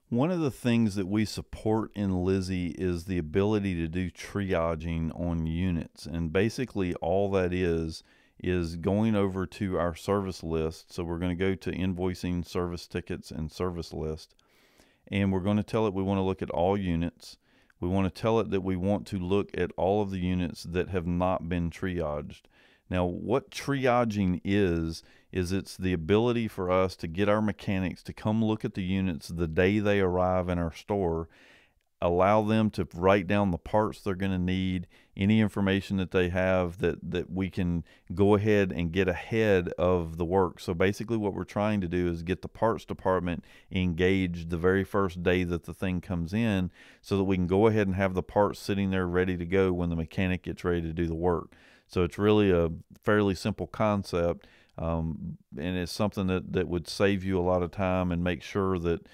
One of the things that we support in Lizzie is the ability to do triaging on units. And basically all that is going over to our service list. So we're going to go to invoicing, service tickets, and service list. And we're going to tell it we want to look at all units. We want to tell it that we want to look at all of the units that have not been triaged. Now, what triaging is it's the ability for us to get our mechanics to come look at the units the day they arrive in our store, allow them to write down the parts they're going to need, any information that they have that we can go ahead and get ahead of the work. So basically what we're trying to do is get the parts department engaged the very first day that the thing comes in, so that we can go ahead and have the parts sitting there ready to go when the mechanic gets ready to do the work. So it's really a fairly simple concept, and it's something that would save you a lot of time and make sure that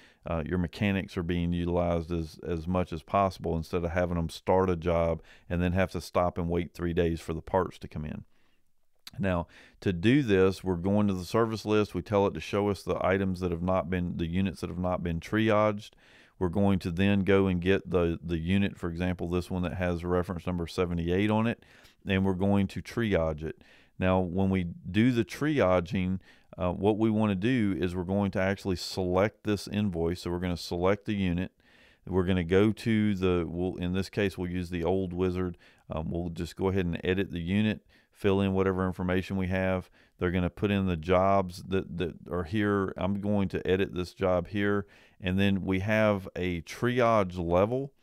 your mechanics are being utilized as much as possible, instead of having them start a job and then have to stop and wait 3 days for the parts to come in. Now, to do this, we're going to the service list. We tell it to show us the items that have not been, the units that have not been triaged. We're going to then go and get the unit, for example, this one that has reference number 78 on it, and we're going to triage it. Now, when we do the triaging, what we want to do is we're going to actually select this invoice. So we're going to select the unit. We're going to go to in this case, we'll use the old wizard. We'll just go ahead and edit the unit, fill in whatever information we have. They're going to put in the jobs that are here. I'm going to edit this job here. And then we have a triage level.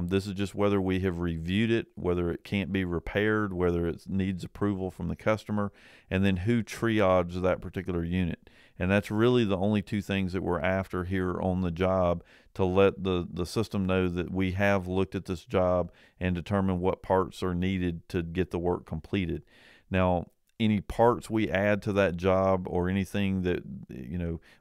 This is just whether we have reviewed it, whether it can't be repaired, whether it needs approval from the customer, and then who triaged that particular unit. And that's really the only two things that we're after here on the job, to let the system know that we have looked at this job and determined what parts are needed to get the work completed. Now, any parts we add to that job, or anything that,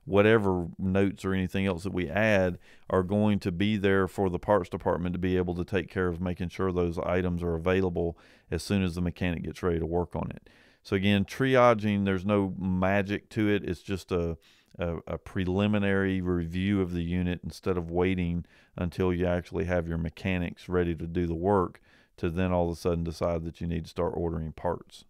whatever notes or anything else that we add, are going to be there for the parts department to be able to take care of, making sure those items are available as soon as the mechanic gets ready to work on it. So again, triaging, there's no magic to it. It's just a preliminary review of the unit, instead of waiting until you actually have your mechanics ready to do the work, to then all of a sudden decide that you need to start ordering parts.